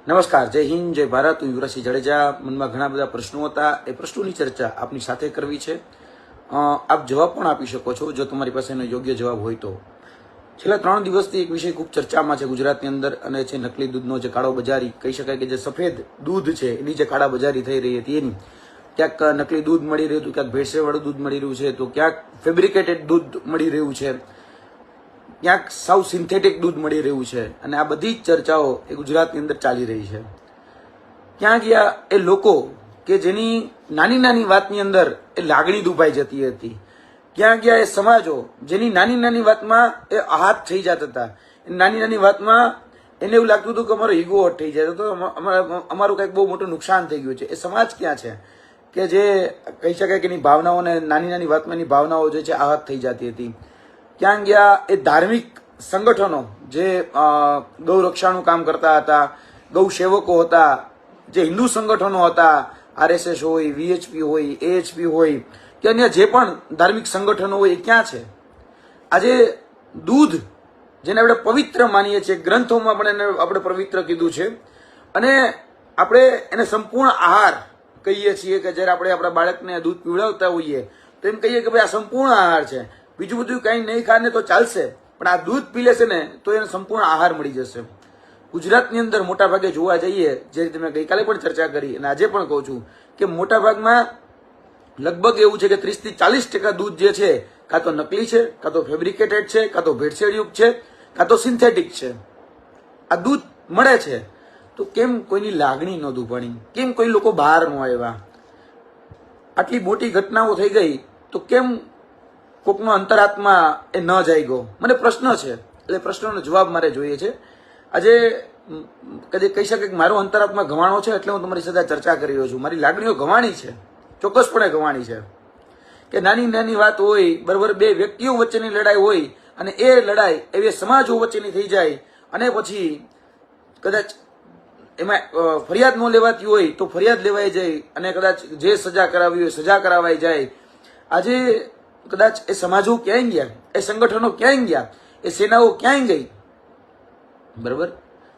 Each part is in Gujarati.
નમસ્કાર, જય હિન્દ, જય ભારત. હું યુવરાજસિંહ જાડેજા. મનમાં ઘણા બધા પ્રશ્નો હતા, એ પ્રશ્નોની ચર્ચા આપની સાથે કરવી છે. આપ જવાબ પણ આપી શકો છો જો તમારી પાસે એનો યોગ્ય જવાબ હોય તો. છેલ્લા 3 દિવસથી એક વિષય ખૂબ ચર્ચામાં છે ગુજરાતની અંદર, અને છે નકલી દૂધનો જે કાળો બજારી કહી શકાય કે જે સફેદ દૂધ છે એની જે કાળા બજારી થઈ રહી હતી એની. ક્યાંક નકલી દૂધ મળી રહ્યું હતું, ક્યાંક ભેળસેળવાળું દૂધ મળી રહ્યું છે, તો ક્યાંક ફેબ્રિકેટેડ દૂધ મળી રહ્યું છે, ક્યાંક સાવ સિન્થેટિક દૂધ મળી રહ્યું છે. અને આ બધી જ ચર્ચાઓ એ ગુજરાતની અંદર ચાલી રહી છે. ક્યાં ગયા એ લોકો કે જેની નાની નાની વાતની અંદર એ લાગણી દુભાઈ જતી હતી? ક્યાં ગયા એ સમાજો જેની નાની નાની વાતમાં એ આહાત થઈ જતા હતા? નાની નાની વાતમાં એને એવું લાગતું હતું કે અમારો ઈગો હટ થઈ જાય તો અમારું કંઈક બહુ મોટું નુકસાન થઈ ગયું છે. એ સમાજ ક્યાં છે કે જે કહી શકાય કે એની ભાવનાઓને નાની નાની વાતમાં એની ભાવનાઓ જે છે આહાત થઈ જતી હતી? ક્યાં ગયા એ ધાર્મિક સંગઠનો જે ગૌ રક્ષાનું કામ કરતા હતા, ગૌ સેવકો હતા, જે હિન્દુ સંગઠનો હતા, RSS હોય, VHP હોય, AHP હોય કે અન્ય જે પણ ધાર્મિક સંગઠનો હોય એ ક્યાં છે? આજે દૂધ જેને આપણે પવિત્ર માનીએ છીએ, ગ્રંથોમાં પણ એને આપણે પવિત્ર કીધું છે, અને આપણે એને સંપૂર્ણ આહાર કહીએ છીએ કે જ્યારે આપણે આપણા બાળકને દૂધ પીવડાવતા હોઈએ તો એમ કહીએ કે ભાઈ આ સંપૂર્ણ આહાર છે, બીજું બધું કંઈ નહીં ખાને તો ચાલશે, પણ આ દૂધ પી લેશે ને તો એને સંપૂર્ણ આહાર મળી જશે. ગુજરાતની અંદર મોટા ભાગે જોવા જઈએ, જે રીતે મેં ગઈકાલે પણ ચર્ચા કરી અને આજે પણ કહું છું કે મોટા ભાગમાં લગભગ એવું છે કે 30 થી 40% દૂધ જે છે કાં તો નકલી છે, કાં તો ફેબ્રિકેટેડ છે, કાં તો ભેળસેળયુક્ત છે, કાં તો સિન્થેટિક છે. આ દૂધ મળે છે તો કેમ કોઈની લાગણી ન દુભાણી? કેમ કોઈ લોકો બહાર ન આવ્યા? આટલી મોટી ઘટનાઓ થઈ ગઈ તો કેમ કોકનો અંતરાત્મા એ ન જાગ્યો? મને પ્રશ્ન છે, એટલે પ્રશ્નનો જવાબ મારે જોઈએ છે. આજે કદી કહી શકે કે મારો અંતરાત્મા ગવાણો છે એટલે હું તમારી સાથે ચર્ચા કરી રહ્યો છું. મારી લાગણીઓ ગવાણી છે, ચોક્કસપણે ગવાણી છે. કે નાની નાની વાત હોય, બરાબર, બે વ્યક્તિઓ વચ્ચેની લડાઈ હોય અને એ લડાઈ એવી સમાજો વચ્ચેની થઈ જાય અને પછી કદાચ એમાં ફરિયાદ ન લેવાતી હોય તો ફરિયાદ લેવાઈ જાય અને કદાચ જે સજા કરાવી હોય સજા કરાવાઈ જાય. આજે કદાચ એ સમાજો ક્યાંય ગયા, એ સંગઠનો ક્યાંય ગયા, એ સેનાઓ ક્યાંય ગઈ? બરાબર,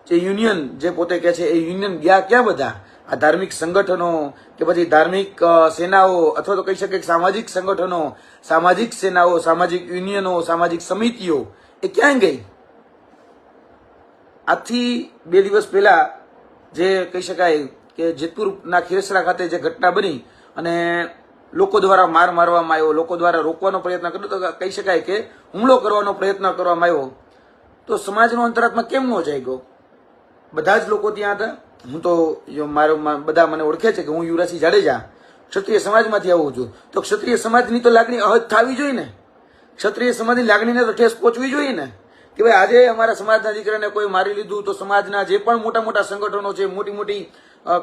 જે યુનિયન જે પોતે કહે છે એ યુનિયન ગયા ક્યાં બધા? આ ધાર્મિક સંગઠનો કે પછી ધાર્મિક સેનાઓ અથવા તો કહી શકે સામાજિક સંગઠનો, સામાજિક સેનાઓ, સામાજિક યુનિયનો, સામાજિક સમિતિઓ એ ક્યાં ગઈ? આજથી 2 દિવસ પહેલા જે કહી શકાય કે જેતપુરના ખીરસરા ખાતે જે ઘટના બની અને લોકો દ્વારા માર મારવામાં આવ્યો, લોકો દ્વારા રોકવાનો પ્રયત્ન કર્યો, તો કહી શકાય કે હુમલો કરવાનો પ્રયત્ન કરવામાં આવ્યો, તો સમાજનો અંતરાત્મા કેમ ન જાગ્યો? બધા જ લોકો ત્યાં હતા. હું તો બધા મને ઓળખે છે કે હું યુવરાજસિંહ જાડેજા ક્ષત્રિય સમાજમાંથી આવું છું, તો ક્ષત્રિય સમાજની તો લાગણી અહદ થવી જોઈએ ને. ક્ષત્રિય સમાજની લાગણીને તો ઠેસ પહોંચવી જોઈએ ને કે ભાઈ આજે અમારા સમાજના દીકરાને કોઈ મારી લીધું તો સમાજના જે પણ મોટા મોટા સંગઠનો છે, મોટી મોટી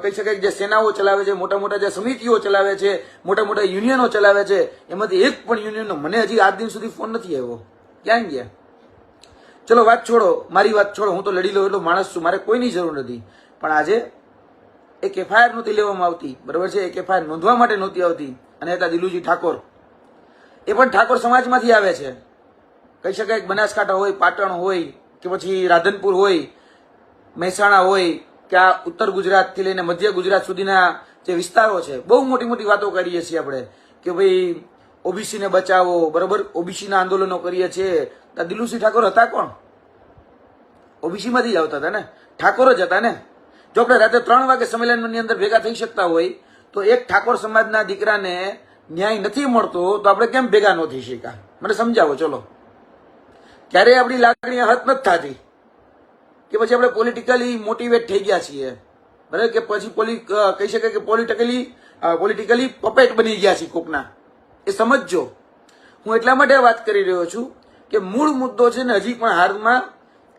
કહી શકાય જે સેનાઓ ચલાવે છે, મોટા મોટા જે સમિતિઓ ચલાવે છે, મોટા મોટા યુનિયનો ચલાવે છે, એમાંથી એક પણ યુનિયનનો મને હજી આજ દિન સુધી ફોન નથી આવ્યો. ક્યાં ગયા? ચલો વાત છોડો, મારી વાત છોડો, હું તો લડી લો એટલો માણસ છું, મારે કોઈની જરૂર નથી. પણ આજે એક FIR નહોતી લેવામાં આવતી, બરાબર છે, એક FIR નોંધવા માટે નહોતી આવતી. અને હતા દિલુજી ઠાકોર, એ પણ ઠાકોર સમાજમાંથી આવે છે. કહી શકાય બનાસકાંઠા હોય, પાટણ હોય કે પછી રાધનપુર હોય, મહેસાણા હોય કે આ ઉત્તર ગુજરાતથી લઈને મધ્ય ગુજરાત સુધીના જે વિસ્તારો છે, બહુ મોટી મોટી વાતો કરીએ છીએ આપણે કે ભાઈ OBCને બચાવો, બરાબર, OBCના આંદોલનો કરીએ છીએ. દિલુસિંહ ઠાકોર હતા કોણ? OBCમાંથી જ આવતા હતા ને, ઠાકોર જ હતા ને. જો આપણે રાતે 3 વાગે સંમેલનની અંદર ભેગા થઈ શકતા હોય તો એક ઠાકોર સમાજના દીકરાને ન્યાય નથી મળતો તો આપણે કેમ ભેગા ન થઈ શક્યા? મને સમજાવો. ચલો, ક્યારેય આપણી લાગણી હત નથી થતી કે પછી આપણે પોલિટિકલી મોટિવેટ થઈ ગયા છીએ, બરાબર, કે પછી કહી શકાય કે પોલિટિકલી પપેટ બની ગયા છીએ કોકના? એ સમજજો. હું એટલા માટે વાત કરી રહ્યો છું કે મૂળ મુદ્દો છે ને હજી પણ હાલમાં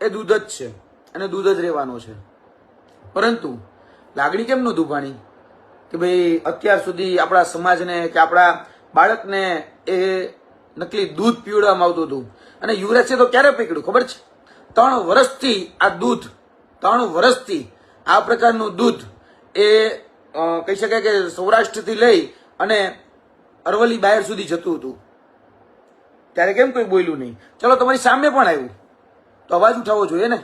એ દૂધ જ છે અને દૂધ જ રહેવાનો છે. પરંતુ લાગણી કેમ ન દુભાણી કે ભાઈ અત્યાર સુધી આપણા સમાજને કે આપણા બાળકને એ નકલી દૂધ પીવડાવવામાં આવતું હતું અને યુવરાજ છે તો ક્યારે પકડ્યું ખબર છે? 3 વર્ષથી આ દૂધ, 3 વર્ષથી આ પ્રકારનું દૂધ એ કહી શકાય કે સૌરાષ્ટ્રથી લઈ અને અરવલ્લી બહાર સુધી જતું હતું. ત્યારે કેમ કોઈ બોલ્યું નહીં? ચલો, તમારી સામે પણ આવ્યું તો અવાજ ઉઠાવવો જોઈએ ને.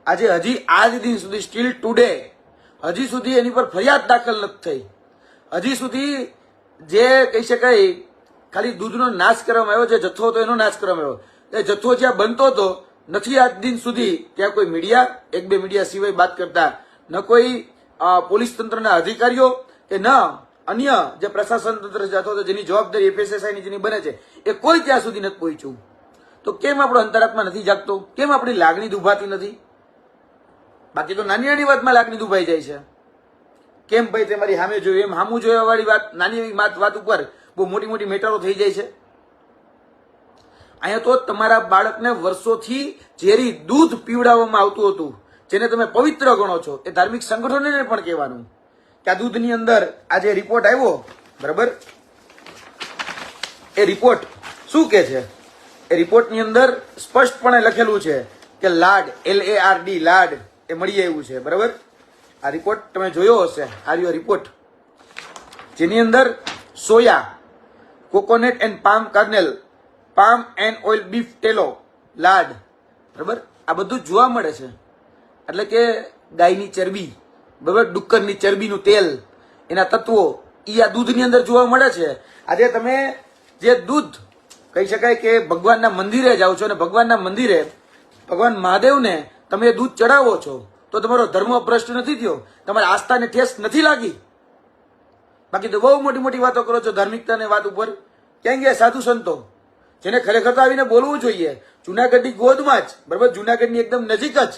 આજે હજી આજ દિન સુધી સ્ટીલ ટુડે હજી સુધી એની પર ફરિયાદ દાખલ નથી થઈ. હજી સુધી જે કહી શકાય ખાલી દૂધનો નાશ કરવામાં આવ્યો, જે જથ્થો હતો એનો નાશ કરવામાં આવ્યો, એ જથ્થો જ્યાં બનતો હતો નથી આજ દિન સુધી ત્યાં કોઈ મીડિયા, એક બે મીડિયા સિવાય વાત કરતા ન કોઈ પોલીસ તંત્રના અધિકારીઓ કે ન અન્ય જે પ્રશાસન તંત્ર અથવા જેની જવાબદારી FSSI ની જેની બને છે એ કોઈ ત્યાં સુધી નથી પહોંચ્યું. તો કેમ આપણો અંતરાત્મા નથી જાગતો? કેમ આપણી લાગણી દુભાતી નથી? બાકી તો નાની નાની વાતમાં લાગણી દુભાઈ જાય છે. કેમ ભાઈ તમારી સામે જોયું એમ સામું જોયા વાળી વાત, નાની એવી વાત ઉપર બહુ મોટી મોટી મેટરો થઈ જાય છે. અહીંયા તો તમારા બાળકને વર્ષોથી ઝેરી દૂધ પીવડાવવામાં આવતું હતું, જેને તમે પવિત્ર ગણો છો. એ ધાર્મિક સંગઠનોને પણ કહેવાનું કે આ દૂધની અંદર આ જે રિપોર્ટ આવ્યો, બરાબર, એ રિપોર્ટ શું કે છે? એ રિપોર્ટની અંદર સ્પષ્ટપણે લખેલું છે કે લાડ, LARD, લાડ એ મળી આવ્યું છે. બરાબર, આ રિપોર્ટ તમે જોયો હશે. આ રહ્યો રિપોર્ટ, જેની અંદર soya, coconut and palm kernel, palm and oil, beef tallow, lard, બરાબર, આ બધું જોવા મળે છે. એટલે કે ગાયની ચરબી, બરાબર, ડુક્કરની ચરબીનું તેલ, એના તત્વો એ આ દૂધની અંદર જોવા મળે છે. આજે તમે જે દૂધ કહી શકાય કે ભગવાનના મંદિરે જાઓ છો અને ભગવાનના મંદિરે ભગવાન મહાદેવને તમે એ દૂધ ચડાવો છો તો તમારો ધર્મ ભ્રષ્ટ નથી થયો? તમારી આસ્થાને ઠેસ નથી લાગી? બાકી તો બહુ મોટી મોટી વાતો કરો છો ધાર્મિકતાની વાત ઉપર. ક્યાં ગયા સાધુ સંતો જેને ખરેખર તો આવીને બોલવું જોઈએ? જુનાગઢની ગોદમાં જ, બરાબર, જુનાગઢની એકદમ નજીક જ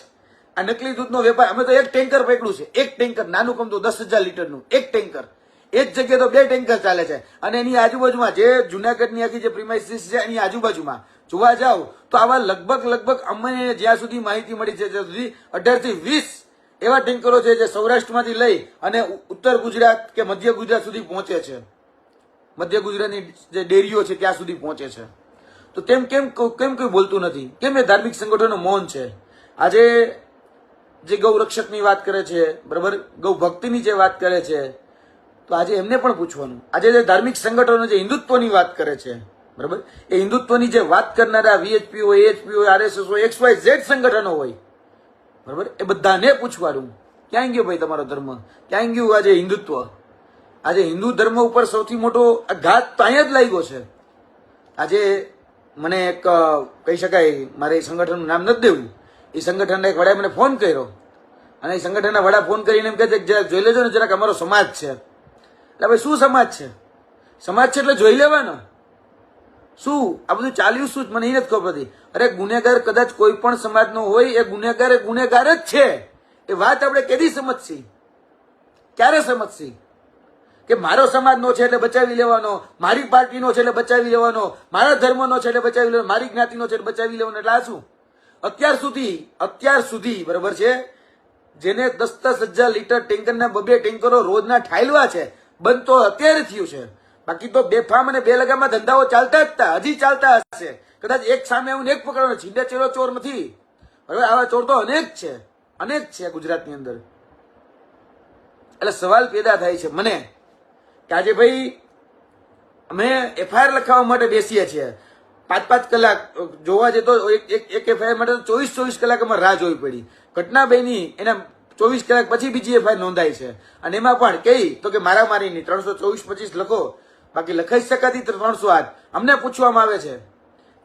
આ નકલી દૂધનો વેપાર. અમે તો એક ટેન્કર પકડ્યું છે, એક ટેન્કર, નાનું કમ તો 10,000 લીટરનું એક ટેન્કર. એક જગ્યાએ તો 2 ટેન્કર ચાલે છે. અને એની આજુબાજુમાં જે જુનાગઢની આખી જે પ્રિમાઇસીસ છે એની આજુબાજુમાં જોવા જાવ તો આવા લગભગ અમને જ્યાં સુધી માહિતી મળી છે ત્યાં સુધી 18 થી 20 એવા ટેન્કરો છે જે સૌરાષ્ટ્રમાંથી લઈ અને ઉત્તર ગુજરાત કે મધ્ય ગુજરાત સુધી પહોંચે છે. મધ્ય ગુજરાતની જે ડેરીઓ છે ત્યાં સુધી પહોંચે છે. તો કેમ કોઈ બોલતું નથી? કેમ એ ધાર્મિક સંગઠનો મૌન છે? આજે જે ગૌ રક્ષકની વાત કરે છે, બરાબર, ગૌ ભક્તિની જે વાત કરે છે, તો આજે એમને પણ પૂછવાનું. આજે જે ધાર્મિક સંગઠનો જે હિન્દુત્વની વાત કરે છે, બરાબર, એ હિન્દુત્વની જે વાત કરનારા VHP હોય, AHP હોય, RSS હોય, XYZ સંગઠનો હોય, બરાબર, એ બધાને પૂછવાનું ક્યાં ગયો ભાઈ તમારો ધર્મ? ક્યાં ગયું આજે હિન્દુત્વ? આજે હિન્દુ ધર્મ ઉપર સૌથી મોટો ઘાત તો અહીંયા જ લાગ્યો છે. આજે મને એક કહી શકાય, મારે એ સંગઠનનું નામ નથી દેવું, એ સંગઠનના એક વડાએ મને ફોન કર્યો અને એ સંગઠનના વડા ફોન કરીને એમ કહે છે કે જરાક જોઈ લેજો ને, જરાક અમારો સમાજ છે. એટલે ભાઈ શું સમાજ છે? સમાજ છે એટલે જોઈ લેવાનો. શું આ બધું ચાલ્યું શું? મને એ નથી ખબર પડતી. અરે ગુનેગાર કદાચ કોઈ પણ સમાજનો હોય, એ ગુનેગાર જ છે. એ વાત આપણે કેદી સમજશી? ક્યારે સમજશી કે મારો સમાજનો છે એટલે બચાવી લેવાનો, મારી પાર્ટીનો છે એટલે બચાવી લેવાનો, મારા ધર્મનો છે એટલે બચાવી લેવાનો, મારી જ્ઞાતિનો છે એટલે બચાવી લેવાનો? એટલે આ શું? અત્યાર સુધી બરાબર છે, જેને 10,000 લીટર ટેન્કરના 2 ટેન્કરો રોજના ઠાલવા છે, બંધ તો અત્યારે થયું છે. બાકી તો બેફામ અને બે લગામમાં ધંધાઓ ચાલતા જ હતા, હજી ચાલતા હશે. કદાચ એક સામે આવીને એક પકડવાનો, છીંડા ચેલો ચોર નથી. હવે આવા ચોર તો અનેક છે ગુજરાતની અંદર. એટલે સવાલ પેદા થાય છે મને કે આજે ભાઈ અમે FIR લખાવવા માટે બેસીએ છીએ, 5-5 કલાક જોવા જતો એક FIR માટે 24 કલાક અમારે રાહ જોવી પડી. ઘટના બની એના 24 કલાક પછી બીજી FIR નોંધાય છે. અને એમાં પણ કઈ તો કે મારામારીની 324-25 લખો, બાકી લખાઈ શકાતી 308. અમને પૂછવામાં આવે છે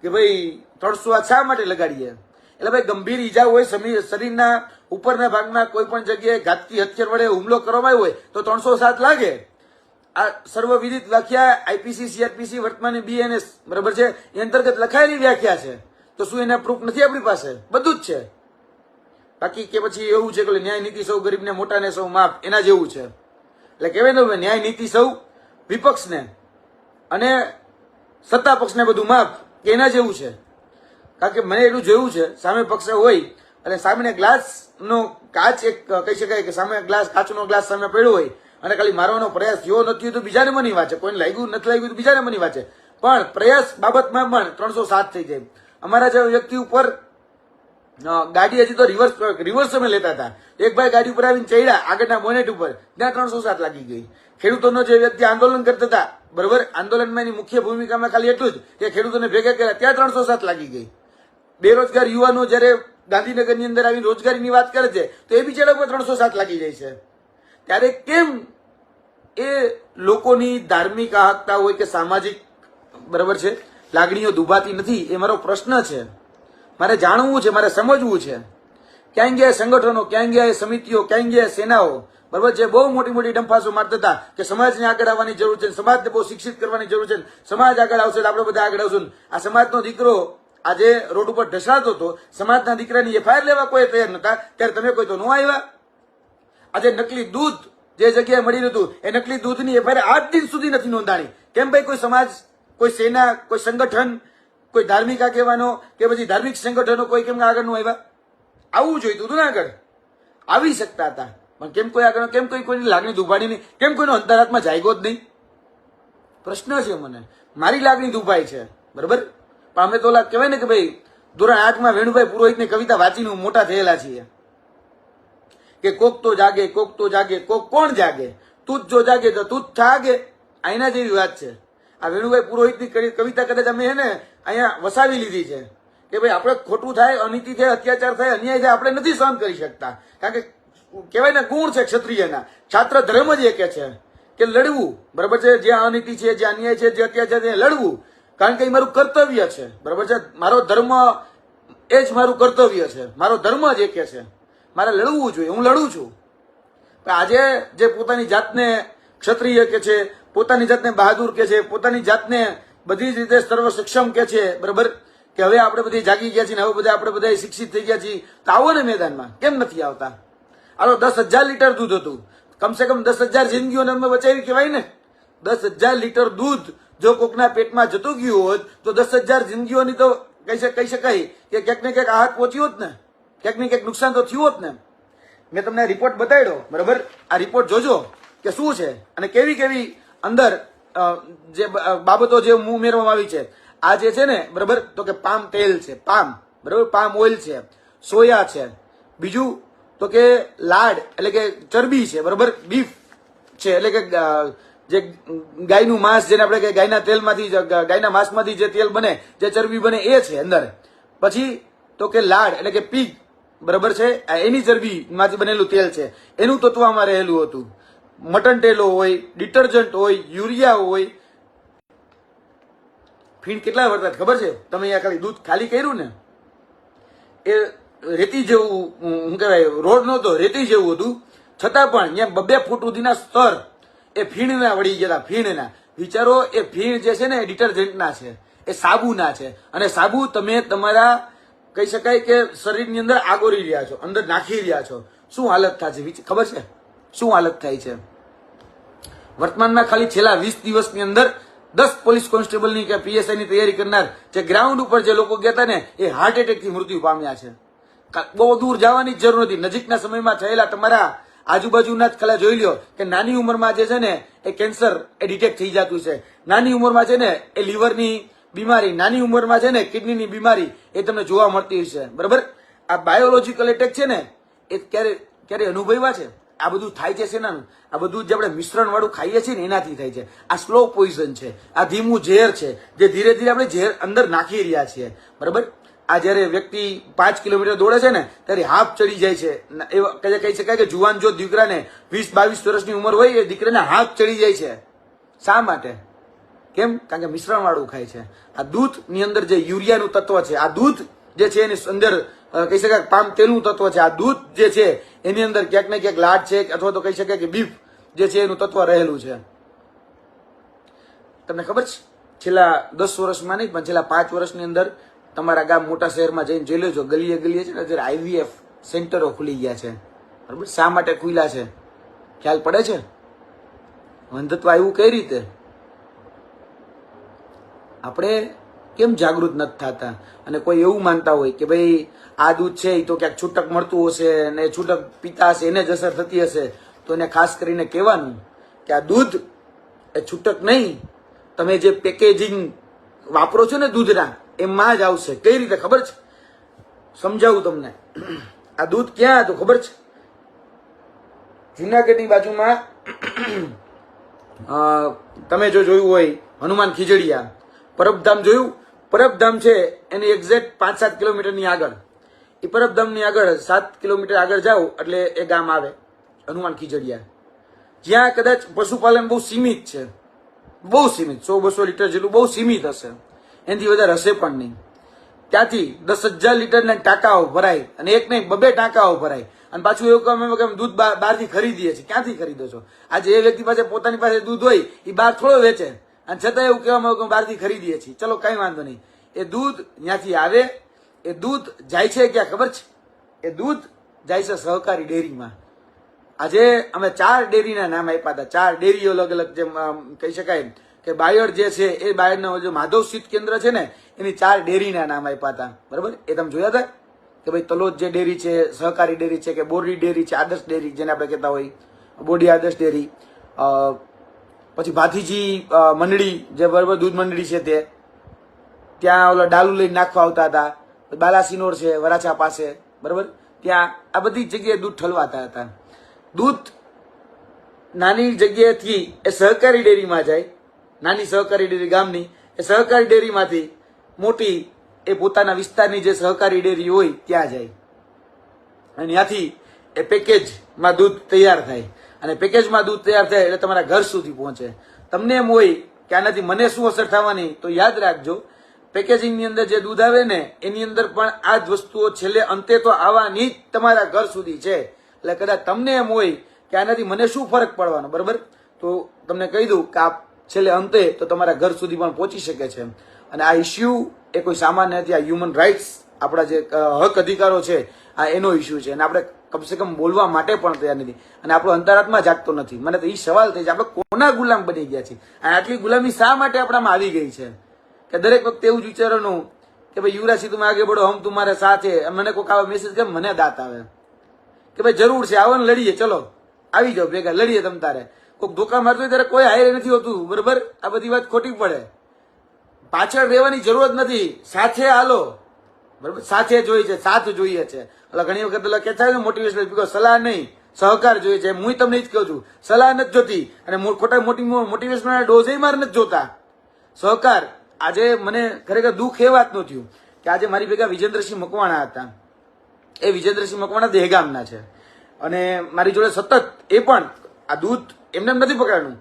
કે ભાઈ 308 શા માટે લગાડીએ? એટલે ભાઈ ગંભીર ઈજા હોય, શરીરના ઉપરના ભાગમાં કોઈ પણ જગ્યાએ ઘાતકી હથિયાર વડે હુમલો કરવામાં આવ્યો હોય તો 307 લાગે. આ સર્વવિદિત વ્યાખ્યા IPC, CRPC, વર્તમાન BNS, બરાબર છે, એ અંતર્ગત લખાયેલી વ્યાખ્યા છે. તો શું એના પ્રૂફ નથી આપણી પાસે? બધું જ છે. બાકી કે પછી એવું છે કે ન્યાય નીતિ સૌ ગરીબને, મોટાને સૌ માફ, એના જેવું છે. એટલે કહેવાય ને ન્યાય નીતિ સૌ વિપક્ષને અને સત્તા પક્ષને બધું માફ, કે એના જેવું છે. કારણ કે મને એટલું જોયું છે, સામે પક્ષ હોય અને સામે ગ્લાસનો કાચ, એક કહી શકાય કે સામે કાચનો ગ્લાસ સામે પડ્યો હોય અને ખાલી મારવાનો પ્રયાસ થયો નથી તો બીજાને મની વાંચે, કોઈને લાગ્યું નથી લાગ્યું તો બીજાને મની વાંચે, પણ પ્રયાસ બાબતમાં પણ 307 થઈ જાય. અમારા જેવા વ્યક્તિ ઉપર ગાડી હજી તો રિવર્સ અમે લેતા હતા, એક ભાઈ ગાડી ઉપર આવીને ચડ્યા આગળના બોનેટ ઉપર, ત્યાં 307 લાગી ગઈ. ખેડૂતોનો જે વ્યક્તિ આંદોલન કરતા હતા, બરોબર, આંદોલનમાં એની મુખ્ય ભૂમિકામાં ખાલી એટલું જ કે ખેડૂતોને ભેગા કર્યા, ત્યાં 307 લાગી ગઈ. બેરોજગાર યુવાનો જયારે ગાંધીનગરની અંદર આવીને રોજગારીની વાત કરે છે તો એ બિચારા ઉપર 307 લાગી જાય છે. ત્યારે કેમ એ લોકોની ધાર્મિક આહકતા હોય કે સામાજિક બરાબર છે લાગણીઓ દુભાતી નથી? એ મારો પ્રશ્ન છે. મારે જાણવું છે, મારે સમજવું છે. ક્યાં ગયા સંગઠનો, ક્યાં ગયા સમિતિઓ, ક્યાં ગયા સેનાઓ, બરાબર છે? બહુ મોટી મોટી ડંફાસો મારતા હતા કે સમાજને આગળ આવવાની જરૂર છે, સમાજને બહુ શિક્ષિત કરવાની જરૂર છે, સમાજ આગળ આવશે તો આપણે બધા આગળ આવશું. આ સમાજનો દીકરો આજે રોડ ઉપર ઢસાતો હતો, સમાજના દીકરાની એફઆઈઆર લેવા કોઈ તૈયાર નતા, ત્યારે તમે કોઈ તો ન આવ્યા. આજે નકલી દૂધ જે જગ્યાએ મળી રહ્યું હતું એ નકલી દૂધની એફઆઈઆર આજ દિન સુધી નથી નોંધાણી. કેમ ભાઈ? કોઈ સમાજ, કોઈ સેના, કોઈ સંગઠન, કોઈ ધાર્મિક આગેવાનો કે પછી ધાર્મિક સંગઠનો કોઈ કેમ આગળ નું આવ્યા? આવવું જોઈતું હતું ને આગળ, આવી શકતા હતા, પણ કેમ કોઈ આગળ, કેમ કોઈની લાગણી દુભાણી નહીં? કેમ કોઈનો અંતરાત્મા જાગ્યો જ નહીં? પ્રશ્ન છે મને. મારી લાગણી દુભાઈ છે, બરાબર, પણ અમે તો કહેવાય ને કે ભાઈ ધોરણ 8માં વેણુભાઈ પુરોહિતની કવિતા વાંચીને મોટા થયેલા છીએ કે કોક તો જાગે, કોક તો જાગે, કોક કોણ જાગે, તું જ જો જાગે તો તું જ જાગે. આઈના જેવી વાત છે. આ વેણુભાઈ પુરોહિતની કવિતા કદાચ અમે એને અહીંયા વસાવી લીધી છે કે ભાઈ આપણે ખોટું થાય, અનીતિ થાય, અત્યાચાર થાય, અન્યાય થાય, આપણે નથી સહન કરી શકતા. કારણ કે કહેવાય ને ગુણ છે ક્ષત્રિયના, છાત્ર ધર્મ જ એક છે કે લડવું, બરાબર છે? જે અનીતિ છે, જે અન્યાય છે, જે અત્યાચાર છે, લડવું. કારણ કે એ મારું કર્તવ્ય છે, બરાબર છે? મારો ધર્મ એ જ મારું કર્તવ્ય છે, મારો ધર્મ જ એક છે, મારે લડવું જોઈએ, હું લડું છું. આજે જે પોતાની જાતને ક્ષત્રિય કે છે, પોતાની જાતને બહાદુર કે છે, પોતાની જાતને બધી જ રીતે સર્વ સક્ષમ કે છે, બરાબર, કે હવે આપણે બધી જાગી ગયા છીએ, હવે આપણે બધા શિક્ષિત થઈ ગયા છીએ, તો આવો ને મેદાનમાં. કેમ નથી આવતા? આલો 10,000 લીટર દૂધ હતું, કમસે કમ 10,000 જિંદગીઓને અમે બચાવી કહેવાય ને. 10,000 લીટર દૂધ જો કોકના પેટમાં જતું ગયું હોત તો 10,000 જિંદગીઓની તો કહી શકાય કે ક્યાંક ને ક્યાંક આહત પહોંચી હોત ને, ક્યાંક ને ક્યાંક નુકસાન તો થયું હોત ને. મેં તમને રિપોર્ટ બતાવ્યો, બરાબર? આ રિપોર્ટ જોજો કે શું છે અને કેવી કેવી અંદર જે બાબતો જે ઉમેરવામાં આવી છે. આ જે છે ને, બરાબર, તો કે પામ તેલ છે, પામ, બરાબર, પામ ઓઇલ છે, સોયા છે, બીજું તો કે લાડ એટલે કે ચરબી છે, બરાબર, બીફ છે એટલે કે જે ગાયનું માંસ, જેને આપણે કે ગાયના તેલમાંથી, ગાયના માંસમાંથી જે તેલ બને, જે ચરબી બને એ છે અંદર. પછી તો કે લાડ એટલે કે પીગ, બરાબર છે, એની ચરબીમાંથી બનેલું તેલ છે, એનું તત્વ આમાં રહેલું હતું. મટન તેલો હોય, ડિટર્જન્ટ હોય, યુરિયા હોય. ફીણ કેટલા વરસાદ ખબર છે? તમે અહીંયા ખાલી દૂધ ખાલી કર્યું ને, એ રેતી જેવું, શું કહેવાય, રોડ નહોતો, રેતી જેવું હતું, છતાં પણ અહીંયા 2 ફૂટ સુધીના સ્તર એ ફીણના વળી ગયા. ફીણના વિચારો, એ ફીણ જે છે ને એ ડિટર્જન્ટના છે, એ સાબુના છે. અને સાબુ તમે તમારા કહી શકાય કે શરીરની અંદર આગોરી રહ્યા છો, અંદર નાખી રહ્યા છો. શું હાલત થાય છે ખબર છે? શું હાલત થાય છે? વર્તમાનમાં ખાલી છેલ્લા 20 દિવસની અંદર 10 પોલીસ કોન્સ્ટેબલની કે પીએસઆઈની તૈયારી કરનાર જે ગ્રાઉન્ડ ઉપર જે લોકો ગયા હતા ને, એ હાર્ટ એટેકથી મૃત્યુ પામ્યા છે. બહુ દૂર જવાની જ જરૂર નથી. નજીકના સમયમાં થયેલા તમારા આજુબાજુના જ ખાલી જોઈ લો કે નાની ઉંમરમાં જે છે ને એ કેન્સર એ ડિટેક્ટ થઈ જતું છે. નાની ઉંમરમાં છે ને એ લીવરની બીમારી, નાની ઉંમરમાં છે ને કિડનીની બીમારી એ તમને જોવા મળતી છે, બરાબર? આ બાયોલોજીકલ એટેક છે ને એ ક્યારે અનુભવ્યા છે? આ બધું થાય છે શેનાનું? આ બધું જે આપણે મિશ્રણ વાળું ખાઈએ છીએ ને એનાથી થાય છે. આ સ્લો પોઈઝન છે, આ ધીમું ઝેર છે, જે ધીરે ધીરે આપણે ઝેર અંદર નાખી રહ્યા છીએ, બરાબર? આ જયારે વ્યક્તિ 5 કિલોમીટર દોડે છે ને ત્યારે હાફ ચડી જાય છે. એ કહી શકાય કે જુવાન જો દીકરાને 20-22 વર્ષની ઉંમર હોય એ દીકરાને હાફ ચડી જાય છે. શા માટે? કેમ? કારણ કે મિશ્રણ વાળું ખાય છે. આ દૂધની અંદર જે યુરિયાનું તત્વ છે, આ દૂધ જે છે એની અંદર કહી શકાય પામ તેલનું તત્વ છે, આ દૂધ જે છે એની અંદર ક્યાંક ને ક્યાંક લાડ છે, અથવા તો કહી શકાય કે બીફ જે છે એનું તત્વ રહેલું છે. તમને ખબર છે? છેલ્લા 10 વર્ષમાં નહીં પણ છેલ્લા 5 વર્ષની અંદર તમારા ગામ મોટા શહેરમાં જઈને જોઈ લેજો, ગલીએ ગલીએ છે ને અત્યારે આઈવીએફ સેન્ટરો ખુલી ગયા છે, બરાબર? શા માટે ખુલ્યા છે? ખ્યાલ પડે છે? અંધત્વ આવ્યું કઈ રીતે? આપણે કેમ જાગૃત નથી થતા? અને કોઈ એવું માનતા હોય કે ભાઈ આ દૂધ છે એ તો ક્યાંક છૂટક મળતું હશે ને છૂટક પીતા હશે, એને જ અસર થતી હશે, તો એને ખાસ કરીને કહેવાનું કે આ દૂધ એ છૂટક નહીં, તમે જે પેકેજિંગ વાપરો છો ને દૂધના એમાં જ આવશે. કઈ રીતે ખબર છે? સમજાવું તમને. આ દૂધ ક્યાં હતું ખબર છે? જુનાગઢની બાજુમાં તમે જો જોયું હોય હનુમાન ખીજડીયા, પરબધામ જોયું? પરબધામ છે એની એક્ઝેક્ટ 5-7 કિલોમીટરની આગળ એ પરબધામની આગળ 7 કિલોમીટર આગળ જાઓ એટલે એ ગામ આવે હનુમાન ખીજડીયા, જ્યાં કદાચ પશુપાલન બહુ સીમિત છે, બહુ સીમિત, 100-200 લીટર જેટલું બહુ સીમિત હશે, એનાથી વધારે હશે પણ નહીં. ત્યાંથી 10,000 લીટરના ટાંકાઓ ભરાય, અને એક નહીં 2 ટાંકાઓ ભરાય. અને પાછું એવું કહે કે દૂધ બહારથી ખરીદીએ છીએ. ક્યાંથી ખરીદો છો? આજે એ વ્યક્તિ પાસે પોતાની પાસે દૂધ હોય એ બહાર થોડો વેચે, અને છતાં એવું કહેવામાં આવે કે બહારથી ખરીદીએ છીએ. ચલો કઈ વાંધો નહીં, એ દૂધ ત્યાંથી આવે, એ દૂધ જાય છે ક્યાં ખબર છે? એ દૂધ જાય છે સહકારી ડેરીમાં. આજે અમે 4 ડેરીના નામ આપ્યા હતા, 4 ડેરીઓ અલગ અલગ, જેમ કહી શકાય કે બાયડ જે છે એ બાયડનો જે માધવ શીત કેન્દ્ર છે ને એની 4 ડેરીના નામ આપ્યા હતા. બરાબર, એ તમે જોયા હતા કે ભાઈ તલોદ જે ડેરી છે સહકારી ડેરી છે, કે બોરડી ડેરી છે, આદર્શ ડેરી જેને આપણે કહેતા હોય, બોરડી આદર્શ ડેરી, પછી ભાથીજી મંડળી જે બરાબર દૂધ મંડળી છે તે, ત્યાં ઓલા ડાલુ લઈને નાખવા આવતા હતા. બાલાસિનોર છે વરાછા પાસે, બરાબર, ત્યાં આ બધી જગ્યાએ દૂધ ઠલવાતા હતા. દૂધ નાની જગ્યાએથી એ સહકારી ડેરીમાં જાય, નાની સહકારી ડેરી ગામની, એ સહકારી ડેરીમાંથી મોટી એ પોતાના વિસ્તારની જે સહકારી ડેરી હોય ત્યાં જાય, અને ત્યાંથી એ પેકેજમાં દૂધ તૈયાર થાય, અને પેકેજમાં દૂધ તૈયાર થાય એટલે તમારા ઘર સુધી પહોંચે. તમને એમ હોય કે આનાથી મને શું અસર થવાની, તો યાદ રાખજો પેકેજિંગની અંદર જે દૂધ આવે ને એની અંદર પણ આ જ વસ્તુઓ છેલ્લે અંતે તો આવવાની જ તમારા ઘર સુધી છે. એટલે કદાચ તમને એમ હોય કે આનાથી મને શું ફરક પડવાનો, બરાબર, તો તમને કહી દઉં કે આ છેલ્લે અંતે તો તમારા ઘર સુધી પણ પહોંચી શકે છે. અને આ ઇસ્યુ એ કોઈ સામાન્ય નથી, આ હ્યુમન રાઇટ્સ, આપણા જે હક અધિકારો છે આ એનો ઇસ્યુ છે, અને આપણે કમસે કમ બોલવા માટે પણ તૈયાર નથી, અને આપણો અંતરાત્મા જાગતો નથી. મને તો એ સવાલ થાય છે, આપણે કોના ગુલામ બની ગયા છીએ? આટલી ગુલામી શા માટે આપણામાં આવી ગઈ છે કે દરેક વખતે એવું જ વિચારવાનું કે ભાઈ યુવરાજ તુમ આગે બઢો, હમ તુમ્હારે સાથ હે. મને કોઈક આવા મેસેજ કે મને દાંત આવે કે ભાઈ જરૂર છે, આવો ને લડીએ, ચલો આવી જાઓ ભેગા લડીએ. તમ તારે કોઈક ધોકા મારતો હોય ત્યારે કોઈ હારે નથી હોતું, બરોબર, આ બધી વાત ખોટી પડે. પાછળ રહેવાની જરૂરત નથી, સાથે હાલો, બરોબર, સાથે જોઈએ છે, સાથ જોઈએ છે. એટલે ઘણી વખત કે થાય ને મોટિવેશન, સલાહ નહીં સહકાર જોઈએ છે. હું તમને જ કહું છું, સલાહ નથી જોતી, અને ખોટા મોટિવેશન ડોઝ મારે નથી જોતા. સહકાર. આજે મને ખરેખર દુઃખ એ વાતનું થયું કે આજે મારી ભેગા વિજેન્દ્રસિંહ મકવાણા હતા. એ વિજેન્દ્રસિંહ મકવાણા દહેગામના છે, અને મારી જોડે સતત એ પણ આ દૂધ એમને નથી પકડાનું.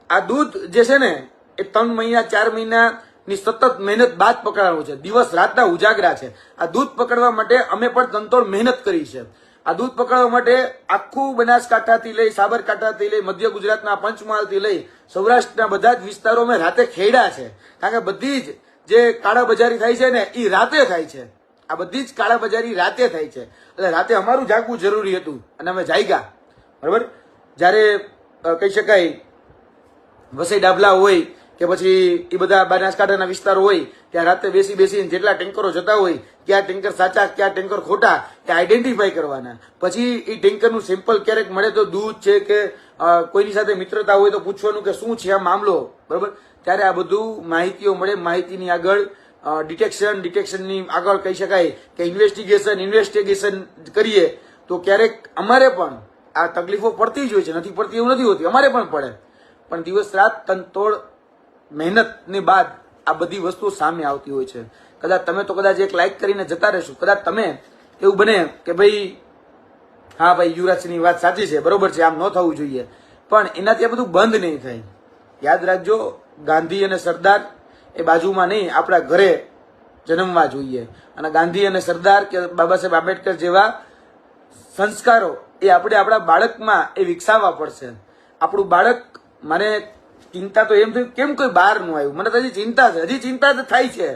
આ દૂધ જે છે ને એ 3 મહિના 4 મહિનાની સતત મહેનત બાદ પકડાવાનું છે, દિવસ રાતના ઉજાગરા છે. આ દૂધ પકડવા માટે અમે પણ તનતોડ મહેનત કરી છે. આ દૂધ પકડવા માટે આખું બનાસકાંઠાથી લઈ, સાબરકાંઠાથી લઈ, મધ્ય ગુજરાતના પંચમહાલથી લઈ સૌરાષ્ટ્રના બધા જ વિસ્તારો અમે રાતે ખેડ્યા છે. કારણ કે બધી જ જે કાળાબજારી થાય છે ને એ રાતે થાય છે. આ બધી જ કાળાબજારી રાતે થાય છે, એટલે રાતે અમારું જાગવું જરૂરી હતું, અને અમે જાગ્યા. બરાબર, જ્યારે કહી શકાય વસઈ ડાબલા હોય કે પછી એ બધા બનાસકાંઠાના વિસ્તારો હોય ત્યાં રાતે બેસીને જેટલા ટેન્કરો જતા હોય, ક્યાં ટેન્કર સાચા ક્યાં ટેન્કર ખોટા એ આઈડેન્ટિફાઈ કરવાના. પછી એ ટેન્કરનું સેમ્પલ ક્યારેક મળે તો દૂધ છે કે કોઈની સાથે મિત્રતા હોય તો પૂછવાનું કે શું છે આ મામલો, બરોબર. ત્યારે આ બધું માહિતીઓ મળે. માહિતીની આગળ ડિટેક્શનની આગળ કહી શકાય કે ઇન્વેસ્ટિગેશન કરીએ તો ક્યારેક અમારે પણ આ તકલીફો પડતી જ હોય છે, નથી પડતી એવું નથી હોતી, અમારે પણ પડે. પણ દિવસ રાત તનતોડ મહેનતની બાદ આ બધી વસ્તુઓ સામે આવતી હોય છે. કદાચ તમે તો કદાચ એક લાઈક કરીને જતા રહેશો, કદાચ તમે એવું બને કે ભાઈ હા ભાઈ યુવરાજની વાત સાચી છે, બરોબર છે, આમ ન થવું જોઈએ, પણ એનાથી આ બધું બંધ નહીં થાય. યાદ રાખજો, ગાંધી અને સરદાર એ બાજુમાં નહીં, આપણા ઘરે જન્મવા જોઈએ. અને ગાંધી અને સરદાર કે બાબા સાહેબ આંબેડકર જેવા સંસ્કારો એ આપણે આપણા બાળકમાં એ વિકસાવવા પડશે. આપણું બાળક, મને ચિંતા તો એમ થયું કેમ કોઈ બહાર નું આવ્યું, મને તો હજી ચિંતા છે, હજી ચિંતા તો થાય છે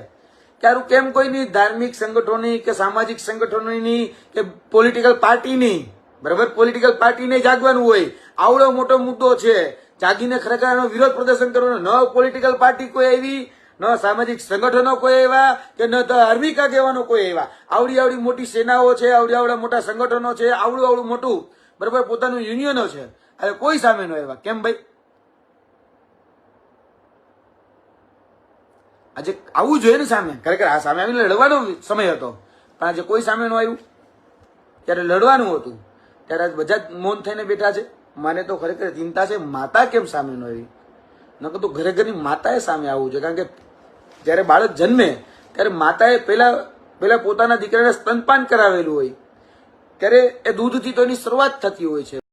કે આરું કેમ કોઈની ધાર્મિક સંગઠનોની કે સામાજિક સંગઠનોની કે પોલિટિકલ પાર્ટીની, બરાબર, પોલિટિકલ પાર્ટીને જાગવાનું હોય. આવડો મોટો મુદ્દો છે, જાગીને ખરેખર એનો વિરોધ પ્રદર્શન કરવાનો. ન પોલિટિકલ પાર્ટી કોઈ આવી, ન સામાજિક સંગઠનો કોઈ એવા, કે ન ધાર્મિક આગેવાનો કોઈ એવા. આવડી મોટી સેનાઓ છે, આવડા મોટા સંગઠનો છે, આવડું મોટું, બરાબર, પોતાનું યુનિયનો છે, હવે કોઈ સામે નો એવા. કેમ ભાઈ? આજે આવવું જોઈએ ને સામે. ખરેખર આ સામે આવીને લડવાનો સમય હતો, પણ આજે કોઈ સામે નો આવ્યું. ત્યારે લડવાનું હતું, ત્યારે આજ બધા જ મૌન થઈને બેઠા છે. મને તો ખરેખર ચિંતા છે, માતા કેમ સામે નો આવી? નકર તો ઘરે ઘરની માતાએ સામે આવવું જોઈએ. કારણ કે જયારે બાળક જન્મે ત્યારે માતાએ પહેલા પોતાના દીકરાને સ્તનપાન કરાવેલું હોય ત્યારે એ દૂધથી તો એની શરૂઆત થતી હોય છે.